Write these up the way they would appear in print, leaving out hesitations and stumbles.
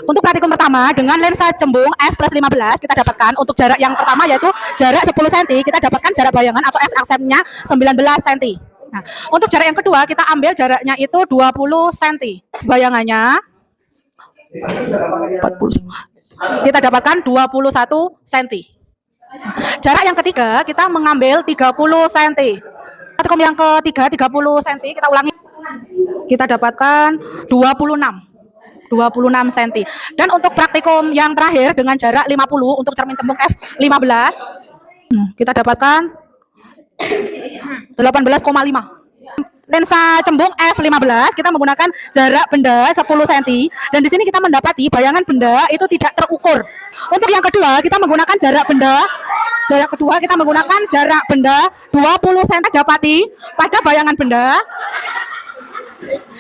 Untuk praktikum pertama dengan lensa cembung f+15 kita dapatkan untuk jarak yang pertama yaitu jarak 10 cm, kita dapatkan jarak bayangan atau S aksennya 19 cm. Nah, untuk jarak yang kedua kita ambil jaraknya itu 20 cm. Bayangannya 40. Kita dapatkan 21 cm. Jarak yang ketiga kita mengambil 30 cm. Praktikum yang ketiga 30 cm kita ulangi. Kita dapatkan 26 cm. Dan untuk praktikum yang terakhir dengan jarak 50 untuk cermin cembung F15 kita dapatkan 18,5. Lensa cembung F15 kita menggunakan jarak benda 10 cm dan di sini kita mendapati bayangan benda itu tidak terukur. Untuk yang kedua kita menggunakan jarak benda 20 cm dapati pada bayangan benda.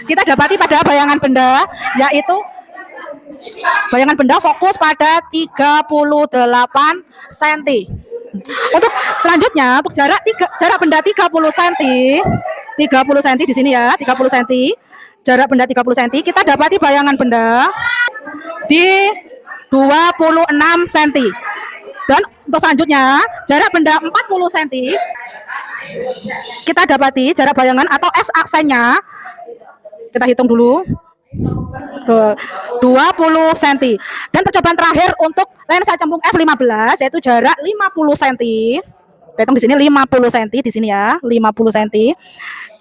Kita dapati pada bayangan benda yaitu bayangan benda fokus pada 38 cm. Untuk selanjutnya untuk jarak benda 30 cm di sini ya, 30 cm. Jarak benda 30 cm kita dapati bayangan benda di 26 cm. Dan untuk selanjutnya jarak benda 40 cm kita dapati jarak bayangan atau S aksennya kita hitung dulu 20 cm. Dan percobaan terakhir untuk lensa cembung F15 yaitu jarak 50 cm. Kita hitung di sini 50 cm di sini ya, 50 cm.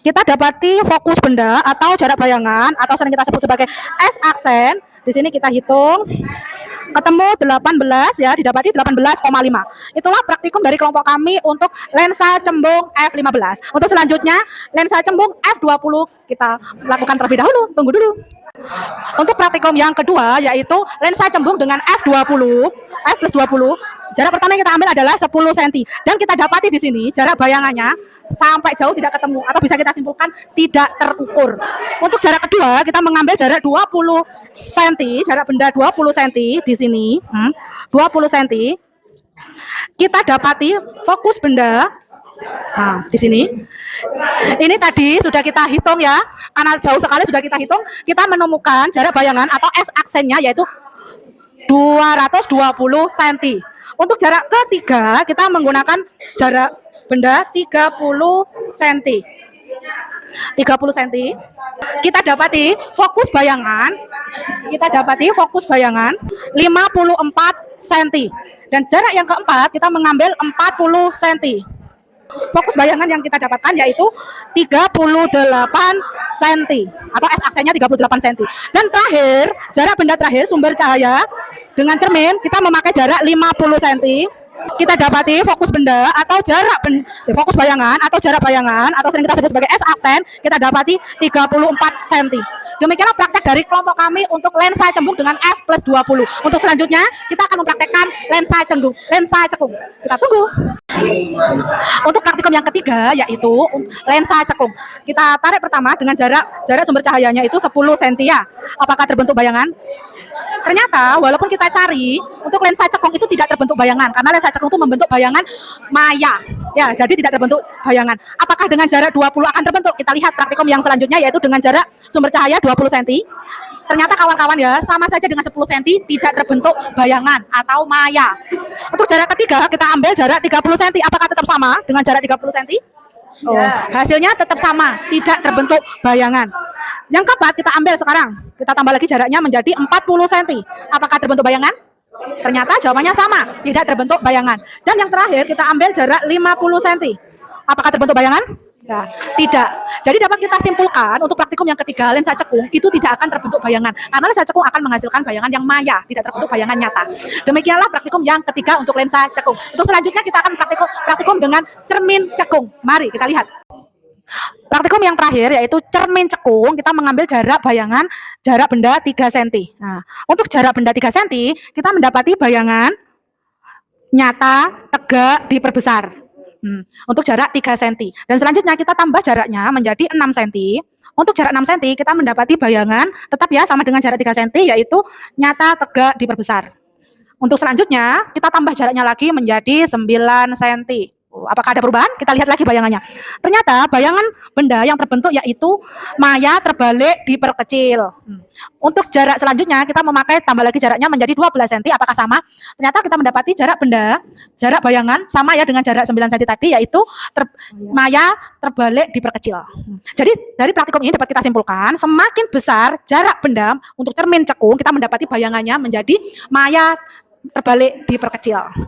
Kita dapati fokus benda atau jarak bayangan atau sering kita sebut sebagai S aksen. Di sini kita hitung ketemu 18 ya, didapati 18,5. Itulah praktikum dari kelompok kami untuk lensa cembung F15. Untuk selanjutnya lensa cembung F20 kita lakukan terlebih dahulu. Tunggu dulu. Untuk praktikum yang kedua yaitu lensa cembung dengan F20, F+20. Jarak pertama yang kita ambil adalah 10 cm dan kita dapati di sini jarak bayangannya sampai jauh tidak ketemu atau bisa kita simpulkan tidak terukur. Untuk jarak kedua kita mengambil jarak 20 cm, jarak benda 20 cm di sini, 20 cm. Kita dapati fokus benda. Nah, di sini. Ini tadi sudah kita hitung ya, karena jauh sekali sudah kita hitung, kita menemukan jarak bayangan atau S aksennya yaitu 220 cm. Untuk jarak ketiga kita menggunakan jarak benda 30 cm. 30 cm. Kita dapati fokus bayangan 54 cm. Dan jarak yang keempat kita mengambil 40 cm. Fokus bayangan yang kita dapatkan yaitu 38 cm atau S aksennya 38 cm. Dan terakhir, jarak benda terakhir sumber cahaya dengan cermin kita memakai jarak 50 cm. Kita dapati fokus benda atau fokus bayangan atau jarak bayangan atau sering kita sebut sebagai S aksen kita dapati 34 cm. Demikianlah praktek dari kelompok kami untuk lensa cembung dengan F+20. Untuk selanjutnya kita akan mempraktekkan lensa cekung. Kita tunggu. Untuk praktikum yang ketiga yaitu lensa cekung. Kita tarik pertama dengan jarak sumber cahayanya itu 10 cm ya. Apakah terbentuk bayangan? Ternyata walaupun kita cari untuk lensa cekung itu tidak terbentuk bayangan karena lensa cekung itu membentuk bayangan maya ya, jadi tidak terbentuk bayangan. Apakah dengan jarak 20 akan terbentuk? Kita lihat praktikum yang selanjutnya yaitu dengan jarak sumber cahaya 20 cm. Ternyata kawan-kawan ya sama saja dengan 10 cm tidak terbentuk bayangan atau maya. Untuk jarak ketiga kita ambil jarak 30 cm. Apakah tetap sama dengan jarak 30 cm? Oh, hasilnya tetap sama, tidak terbentuk bayangan. Yang keempat kita ambil sekarang, kita tambah lagi jaraknya menjadi 40 cm. Apakah terbentuk bayangan? Ternyata jawabannya sama, tidak terbentuk bayangan. Dan yang terakhir kita ambil jarak 50 cm. Apakah terbentuk bayangan? Nah, tidak. Jadi dapat kita simpulkan untuk praktikum yang ketiga lensa cekung itu tidak akan terbentuk bayangan karena lensa cekung akan menghasilkan bayangan yang maya, tidak terbentuk bayangan nyata. Demikianlah praktikum yang ketiga untuk lensa cekung. Untuk selanjutnya kita akan praktikum dengan cermin cekung. Mari kita lihat. Praktikum yang terakhir yaitu cermin cekung, kita mengambil jarak bayangan jarak benda 3 cm. Nah, untuk jarak benda 3 cm kita mendapati bayangan nyata tegak diperbesar. Untuk jarak 3 cm. Dan selanjutnya kita tambah jaraknya menjadi 6 cm. Untuk jarak 6 cm kita mendapati bayangan tetap ya sama dengan jarak 3 cm yaitu nyata tegak diperbesar. Untuk selanjutnya kita tambah jaraknya lagi menjadi 9 cm. Apakah ada perubahan? Kita lihat lagi bayangannya. Ternyata bayangan benda yang terbentuk yaitu maya terbalik diperkecil. Untuk jarak selanjutnya kita memakai tambah lagi jaraknya menjadi 12 cm. Apakah sama? Ternyata kita mendapati jarak benda, jarak bayangan sama ya dengan jarak 9 cm tadi, yaitu maya terbalik diperkecil. Jadi dari praktikum ini dapat kita simpulkan, semakin besar jarak benda untuk cermin cekung, kita mendapati bayangannya menjadi maya terbalik diperkecil.